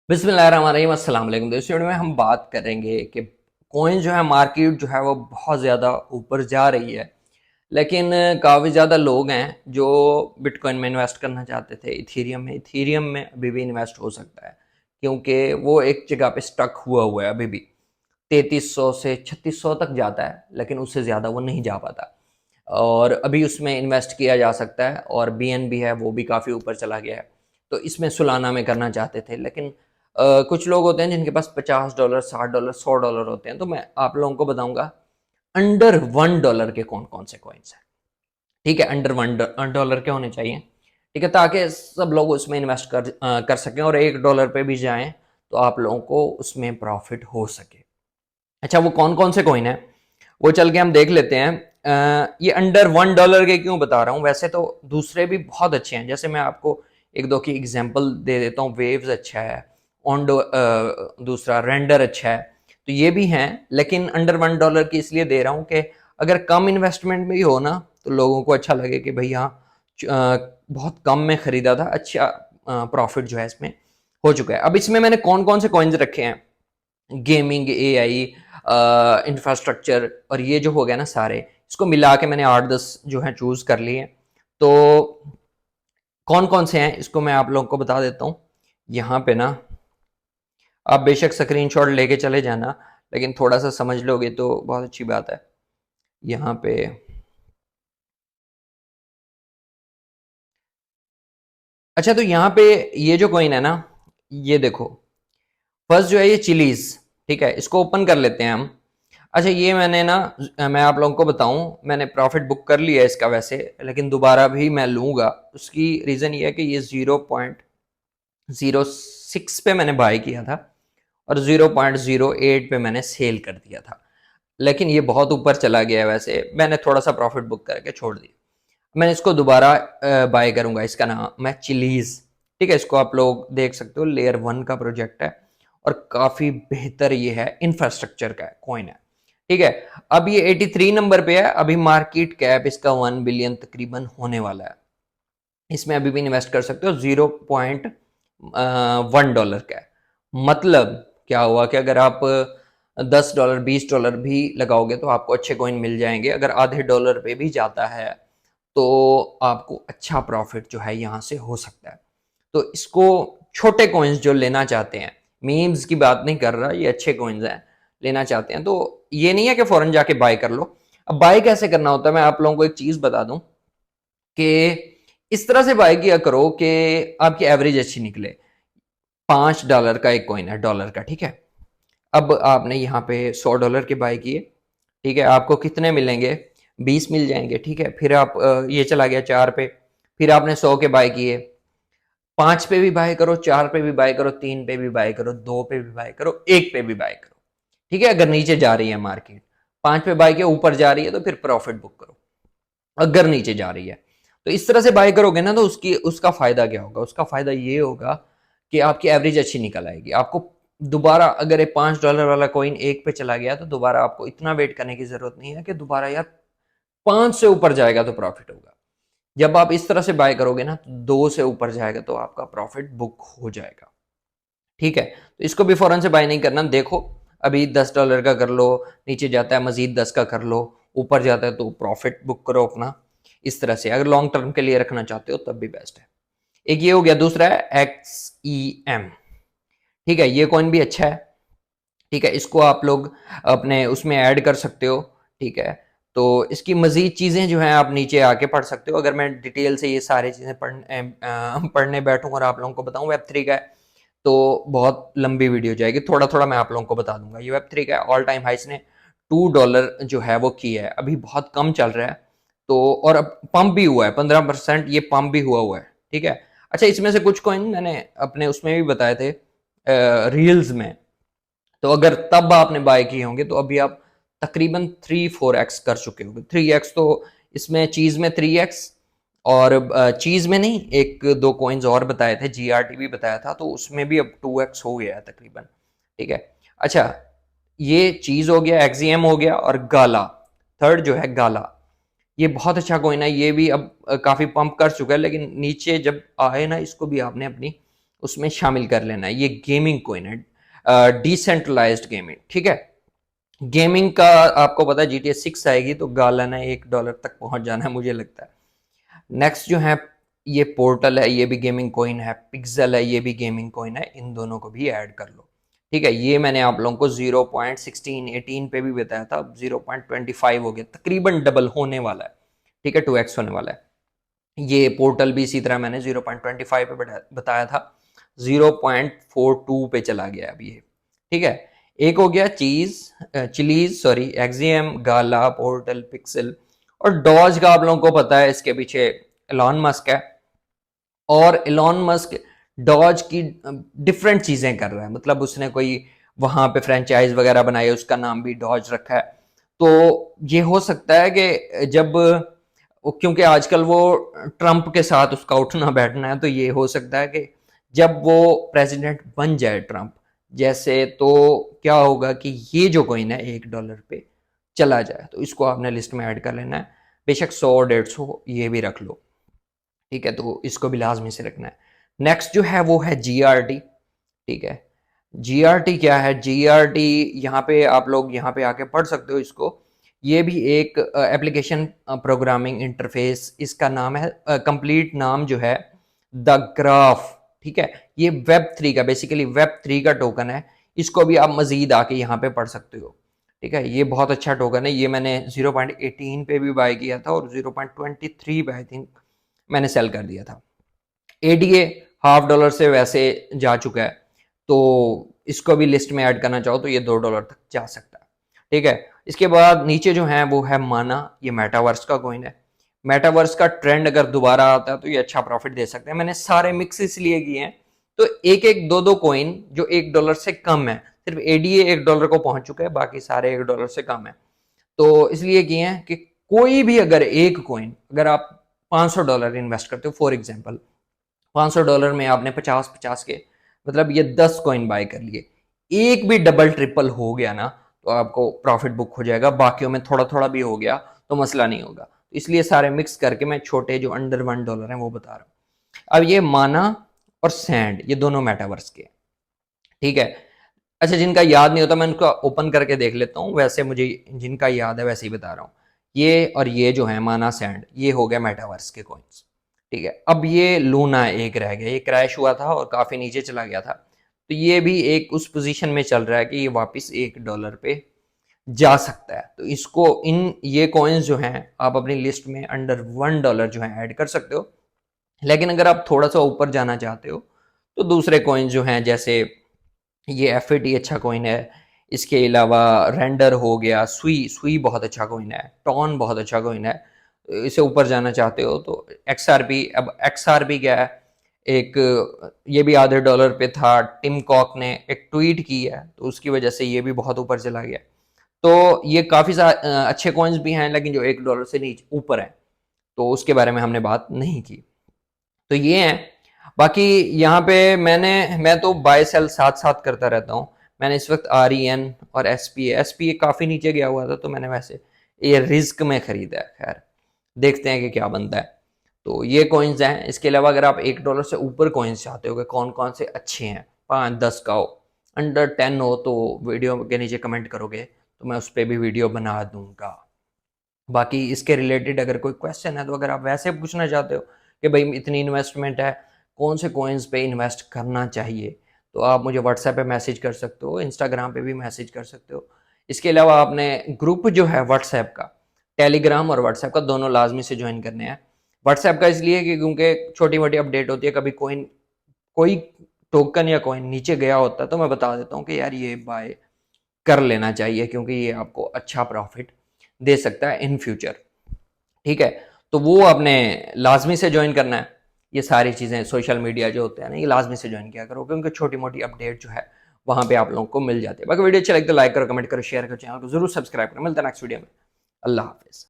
बिस्मिल्लाहिर्रहमानिर्रहीम, अस्सलाम वालेकुम। दोस्तों, वीडियो में हम बात करेंगे कि कॉइन जो है, मार्केट जो है वो बहुत ज़्यादा ऊपर जा रही है, लेकिन काफ़ी ज़्यादा लोग हैं जो बिटकॉइन में इन्वेस्ट करना चाहते थे। इथीरियम में अभी भी इन्वेस्ट हो सकता है, क्योंकि वो एक जगह पे स्टक हुआ है। अभी भी 3300 से 3600 तक जाता है, लेकिन उससे ज़्यादा वो नहीं जा पाता, और अभी उसमें इन्वेस्ट किया जा सकता है। और बीएनबी है, वो भी काफ़ी ऊपर चला गया है, तो इसमें सुलाना में करना चाहते थे, लेकिन कुछ लोग होते हैं जिनके पास $50, $60, $100 होते हैं। तो मैं आप लोगों को बताऊंगा अंडर $1 के कौन कौन से कॉइन्स हैं। ठीक है, अंडर $1 के होने चाहिए। ठीक है, ताकि सब लोग उसमें इन्वेस्ट कर सकें, और $1 पे भी जाएं तो आप लोगों को उसमें प्रॉफिट हो सके। अच्छा, वो कौन कौन से कॉइन है वो चल के हम देख लेते हैं। ये अंडर $1 के क्यों बता रहा हूँ, वैसे तो दूसरे भी बहुत अच्छे हैं। जैसे मैं आपको एक दो की एग्जांपल दे देता हूँ। वेव्स अच्छा है, ऑन्डो दूसरा रेंडर अच्छा है, तो ये भी हैं। लेकिन अंडर $1 की इसलिए दे रहा हूँ कि अगर कम इन्वेस्टमेंट में ही हो ना, तो लोगों को अच्छा लगे कि भाई हाँ, बहुत कम में खरीदा था, अच्छा प्रॉफिट जो है इसमें हो चुका है। अब इसमें मैंने कौन कौन से कॉइन्स रखे हैं, गेमिंग, एआई, इंफ्रास्ट्रक्चर, और ये जो हो गया ना सारे, इसको मिला के मैंने 8-10 जो है चूज कर लिए। तो कौन कौन से हैं इसको मैं आप लोगों को बता देता हूँ। यहाँ पे ना आप बेशक स्क्रीनशॉट लेके चले जाना, लेकिन थोड़ा सा समझ लोगे तो बहुत अच्छी बात है। यहाँ पे अच्छा, तो यहाँ पे ये जो कॉइन है ना, ये देखो, फर्स्ट जो है ये चिलीज। ठीक है, इसको ओपन कर लेते हैं हम। अच्छा, ये मैंने ना, मैं आप लोगों को बताऊं, मैंने प्रॉफिट बुक कर लिया है इसका वैसे, लेकिन दोबारा भी मैं लूंगा। उसकी रीज़न ये है कि ये 0.06 पे मैंने बाय किया था, और 0.08 पे मैंने सेल कर दिया था। लेकिन ये बहुत ऊपर चला गया है, वैसे मैंने थोड़ा सा प्रॉफिट बुक करके छोड़ दिया। मैं इसको दोबारा बाय करूंगा। इसका नाम है चिलीज। ठीक है, इसको आप लोग देख सकते हो, लेयर 1 का प्रोजेक्ट है, और काफी बेहतर ये है, इंफ्रास्ट्रक्चर का कॉइन है। ठीक है, अब ये 83 नंबर पे है। अभी मार्केट कैप इसका 1 बिलियन तकरीबन होने वाला है। इसमें अभी भी इन्वेस्ट कर सकते हो। $0.1 का है। मतलब क्या हुआ कि अगर आप $10, $20 भी लगाओगे तो आपको अच्छे कॉइन मिल जाएंगे। अगर आधे डॉलर पे भी जाता है तो आपको अच्छा प्रॉफिट जो है यहाँ से हो सकता है। तो इसको छोटे कॉइन्स जो लेना चाहते हैं, मीम्स की बात नहीं कर रहा, ये अच्छे कॉइन्स हैं, लेना चाहते हैं, तो ये नहीं है कि फौरन जाके बाय कर लो। अब बाय कैसे करना होता है, मैं आप लोगों को एक चीज बता दूं कि इस तरह से बाय किया करो कि आपकी एवरेज अच्छी निकले। $5 का एक कॉइन है, डॉलर का। ठीक है, अब आपने यहाँ पे $100 के बाय किए। ठीक है, आपको कितने मिलेंगे? 20 मिल जाएंगे। ठीक है, फिर आप ये चला गया 4 पे, फिर आपने 100 के बाय किए। 5 पे भी बाय करो, 4 पे भी बाय करो, 3 पे भी बाय करो, 2 पे भी बाय करो, 1 पे भी बाय करो। ठीक है, अगर नीचे जा रही है मार्केट, 5 पे बाय किया, ऊपर जा रही है तो फिर प्रॉफिट बुक करो। अगर नीचे जा रही है तो इस तरह से बाय करोगे ना, तो उसकी उसका फायदा क्या होगा? उसका फायदा ये होगा कि आपकी एवरेज अच्छी निकल आएगी। आपको दोबारा, अगर ये $5 वाला कॉइन 1 पे चला गया, तो दोबारा आपको इतना वेट करने की जरूरत नहीं है कि दोबारा यार 5 से ऊपर जाएगा तो प्रॉफिट होगा। जब आप इस तरह से बाय करोगे ना, तो 2 से ऊपर जाएगा तो आपका प्रॉफिट बुक हो जाएगा। ठीक है, तो इसको भी फौरन से बाय नहीं करना। देखो, अभी $10 का कर लो, नीचे जाता है मजीद 10 का कर लो, ऊपर जाता है तो प्रॉफिट बुक करो अपना। इस तरह से अगर लॉन्ग टर्म के लिए रखना चाहते हो तब भी बेस्ट है। एक ये हो गया। दूसरा है XEM। ठीक है, ये कॉइन भी अच्छा है। ठीक है, इसको आप लोग अपने उसमें ऐड कर सकते हो। ठीक है, तो इसकी मजीद चीज़ें जो हैं आप नीचे आके पढ़ सकते हो। अगर मैं डिटेल से ये सारी चीज़ें पढ़ने बैठूँ और आप लोगों को बताऊँ, वेब 3 का है तो बहुत लंबी वीडियो जाएगी। थोड़ा थोड़ा मैं आप लोगों को बता दूंगा। ये वेब 3 का ऑल टाइम हाई इसने $2 जो है वो किया है। अभी बहुत कम चल रहा है, तो और अब पंप भी हुआ है 15%, ये पंप भी हुआ है। ठीक है, अच्छा, इसमें से कुछ कॉइन मैंने अपने उसमें भी बताए थे, रील्स में। तो अगर तब आपने बाय किए होंगे तो अभी आप तकरीबन 3-4x कर चुके होंगे। 3x तो इसमें चीज में 3x, और चीज में नहीं, एक दो कॉइन्स और बताए थे, GRT भी बताया था, तो उसमें भी अब 2x हो गया है तकरीबन। ठीक है, अच्छा, ये चीज हो गया, एक्सियम हो गया, और गाला थर्ड जो है, गाला। ये बहुत अच्छा कॉइन है। ये भी अब काफी पंप कर चुका है, लेकिन नीचे जब आए ना, इसको भी आपने अपनी उसमें शामिल कर लेना है। ये गेमिंग कोइन है, डिसेंट्रलाइज्ड गेमिंग, ठीक है। गेमिंग का आपको पता है GTA 6 आएगी तो गालन है, $1 तक पहुंच जाना है मुझे लगता है। नेक्स्ट जो है ये पोर्टल है, ये भी गेमिंग कॉइन है। पिक्सल है, ये भी गेमिंग कॉइन है। इन दोनों को भी ऐड कर लो, ठीक है। ये मैंने आप लोगों को 0.1618 पे भी बताया था, अब 0.25 हो गया, तकरीबन डबल होने वाला है, ठीक है, 2x होने वाला है। ये पोर्टल भी इसी तरह मैंने 0.25 पे बताया था, 0.42 पे चला गया अभी ये, ठीक है। एक हो गया चिलीज सॉरी एक्सियम, गाला, पोर्टल, पिक्सल और डॉज का आप लोगों को पता है, इसके पीछे एलॉन मस्क है। और एलॉन मस्क डॉज की डिफरेंट चीजें कर रहा है, मतलब उसने कोई वहां पे फ्रेंचाइज वगैरह बनाई है, उसका नाम भी डॉज रखा है। तो ये हो सकता है कि जब क्योंकि आजकल वो ट्रंप के साथ उसका उठना बैठना है, तो ये हो सकता है कि जब वो प्रेसिडेंट बन जाए ट्रंप जैसे, तो क्या होगा कि ये जो कॉइन है $1 पे चला जाए, तो इसको आपने लिस्ट में ऐड कर लेना है। बेशक 100-150 ये भी रख लो, ठीक है, तो इसको भी लाजमी से रखना है। नेक्स्ट जो है वो है GRT, ठीक है। GRT क्या है? GRT यहाँ पे आप लोग यहाँ पे आके पढ़ सकते हो इसको। ये भी एक एप्लीकेशन प्रोग्रामिंग इंटरफेस, इसका नाम है, कंप्लीट नाम जो है द ग्राफ, ठीक है। ये Web3 का, बेसिकली Web3 का टोकन है। इसको भी आप मजीद आके यहाँ पे पढ़ सकते हो, ठीक है। ये बहुत अच्छा टोकन है। ये मैंने 0.18 पे भी बाय किया था और 0.23 पे आई थिंक मैंने सेल कर दिया था। ADA $0.5 से वैसे जा चुका है, तो इसको भी लिस्ट में ऐड करना चाहो तो ये $2 तक जा सकता है, ठीक है। इसके बाद नीचे जो है वो है माना, ये मेटावर्स का कॉइन है। मेटावर्स का ट्रेंड अगर दोबारा आता है तो ये अच्छा प्रॉफिट दे सकते हैं। मैंने सारे मिक्स इसलिए किए हैं, तो एक एक दो दो कॉइन जो $1 से कम है, सिर्फ ADA $1 को पहुंच चुका है, बाकी सारे $1 से कम है। तो इसलिए किए हैं कि कोई भी अगर एक कॉइन, अगर आप $500 इन्वेस्ट करते हो फॉर एग्जाम्पल, $500 में आपने 50-50 के, मतलब ये 10 कॉइन बाय कर लिए, एक भी डबल ट्रिपल हो गया ना तो आपको प्रॉफिट बुक हो जाएगा। बाकियों में थोड़ा थोड़ा भी हो गया तो मसला नहीं होगा। तो इसलिए सारे मिक्स करके मैं छोटे जो अंडर $1 हैं वो बता रहा हूँ। अब ये माना और सैंड, ये दोनों मेटावर्स के, ठीक है। अच्छा, जिनका याद नहीं होता मैं उनका ओपन करके देख लेता हूँ, वैसे मुझे जिनका याद है वैसे ही बता रहा हूँ। ये और ये जो है माना सैंड, ये हो गया मेटावर्स के कॉइन्स, ठीक है। अब ये लूना एक रह गया, ये क्रैश हुआ था और काफी नीचे चला गया था, तो ये भी एक उस पोजीशन में चल रहा है कि ये वापस $1 पे जा सकता है। तो इसको ये कॉइन्स जो हैं आप अपनी लिस्ट में अंडर $1 जो है ऐड कर सकते हो। लेकिन अगर आप थोड़ा सा ऊपर जाना चाहते हो तो दूसरे कॉइन्स जो हैं, जैसे ये FAT अच्छा कॉइन है, इसके अलावा रेंडर हो गया, सुई सुई बहुत अच्छा कॉइन है, टॉन बहुत अच्छा कॉइन है। इसे ऊपर जाना चाहते हो तो XRP, अब XRP क्या है, एक ये भी $0.5 पे था। टिम कॉक ने एक ट्वीट की है तो उसकी वजह से ये भी बहुत ऊपर चला गया। तो ये काफ़ी अच्छे कॉइन्स भी हैं, लेकिन जो $1 से नीचे ऊपर है तो उसके बारे में हमने बात नहीं की। तो ये है। बाकी यहाँ पे मैं तो बाय सेल साथ साथ करता रहता हूँ। मैंने इस वक्त REN और SPA काफ़ी नीचे गया हुआ था तो मैंने वैसे ये रिस्क में खरीदा है। खैर देखते हैं कि क्या बनता है। तो ये कॉइन्स हैं। इसके अलावा अगर आप $1 से ऊपर कॉइन्स चाहते हो कि कौन कौन से अच्छे हैं, 5-10 का हो, अंडर 10 हो तो वीडियो के नीचे कमेंट करोगे तो मैं उस पर भी वीडियो बना दूंगा। बाकी इसके रिलेटेड अगर कोई क्वेश्चन है तो अगर आप वैसे पूछना चाहते हो कि भाई इतनी इन्वेस्टमेंट है, कौन से कॉइन्स पे इन्वेस्ट करना चाहिए, तो आप मुझे व्हाट्सएप पे मैसेज कर सकते हो, इंस्टाग्राम पे भी मैसेज कर सकते हो। इसके अलावा आपने ग्रुप जो है व्हाट्सएप का, टेलीग्राम और व्हाट्सएप का दोनों लाजमी से ज्वाइन करने हैं। व्हाट्सएप का इसलिए कि क्योंकि छोटी मोटी अपडेट होती है, कभी कोई टोकन या कॉइन नीचे गया होता है तो मैं बता देता हूँ कि यार ये बाय कर लेना चाहिए क्योंकि ये आपको अच्छा प्रॉफिट दे सकता है इन फ्यूचर, ठीक है। तो वो आपने लाजमी से ज्वाइन करना है। ये सारी चीज़ें सोशल मीडिया जो होते हैं ना, ये लाजमी से ज्वाइन किया करो क्योंकि छोटी मोटी अपडेट जो है वहाँ पे आप लोगों को मिल जाती है। बाकी वीडियो अच्छा लगे तो लाइक करो, कमेंट करो, शेयर करो, चैनल को जरूर सब्सक्राइब करो। मिलता है नेक्स्ट वीडियो में। अल्लाह हाफिज़।